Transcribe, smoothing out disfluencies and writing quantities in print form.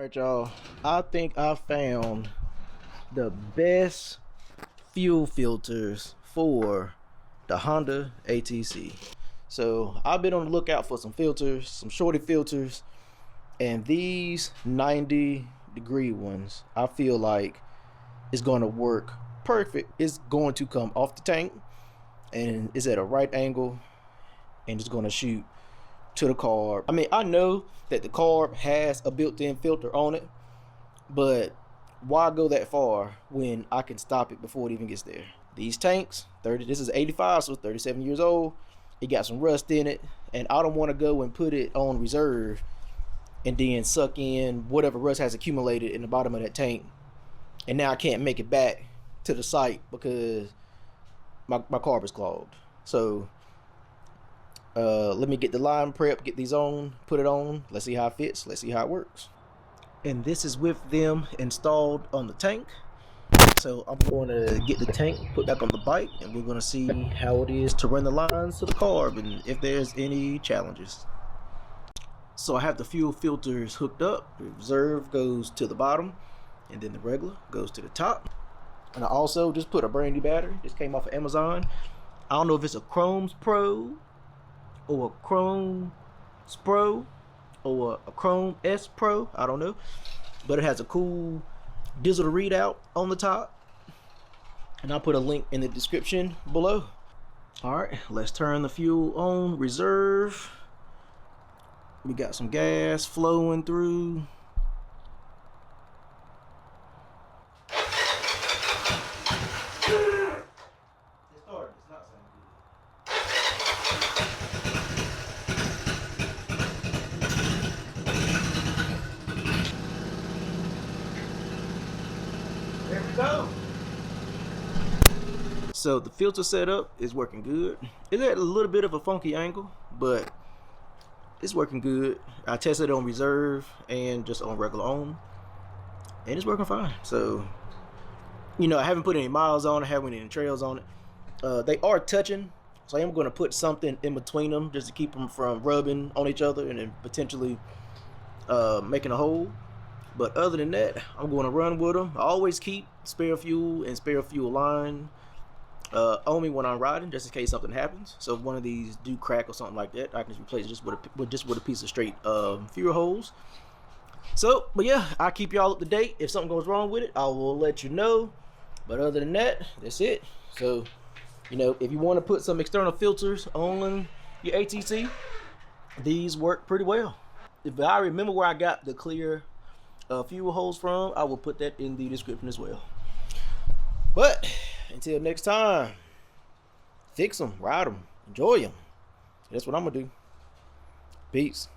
Alright, y'all, I think I found the best fuel filters for the Honda ATC. So I've been on the lookout for some filters, some shorty filters, and these 90-degree ones I feel like is going to work perfect. It's going to come off the tank and it's at a right angle and it's going to shoot to the carb. I mean, I know that the carb has a built-in filter on it, but why go that far when I can stop it before it even gets there? These tanks, this is 85, so it's 37 years old. It got some rust in it, and I don't want to go and put it on reserve and then suck in whatever rust has accumulated in the bottom of that tank, and now I can't make it back to the site because my carb is clogged. So let me get the line prep, get these on, put it on, let's see how it fits, let's see how it works. And this is with them installed on the tank. So I'm going to get the tank put back on the bike, and we're going to see how it is to run the lines to the carb and if there's any challenges. So I have the fuel filters hooked up. The reserve goes to the bottom and then the regular goes to the top. And I also just put a brand new battery. This came off of Amazon. I don't know if it's a Chrome's Pro or a Chrome Pro or a Chrome S Pro, I don't know, but it has a cool digital readout on the top, and I'll put a link in the description below. All right, let's turn the fuel on reserve. We got some gas flowing through. There we go. So the filter setup is working good. It's at a little bit of a funky angle, but it's working good. I tested it on reserve and just on regular on, and it's working fine. So, you know, I haven't put any miles on it, haven't any trails on it. They are touching, so I am going to put something in between them just to keep them from rubbing on each other and then potentially making a hole. But other than that, I'm going to run with them. I always keep spare fuel and spare fuel line on me when I'm riding, just in case something happens. So if one of these do crack or something like that, I can just replace it just with a piece of straight fuel hose. So, but yeah, I'll keep y'all up to date. If something goes wrong with it, I will let you know. But other than that, that's it. So, you know, if you want to put some external filters on your ATC, these work pretty well. If I remember where I got the clear fuel hose from, I will put that in the description as well. But until next time, fix them, ride them, enjoy them. That's what I'm gonna do. Peace.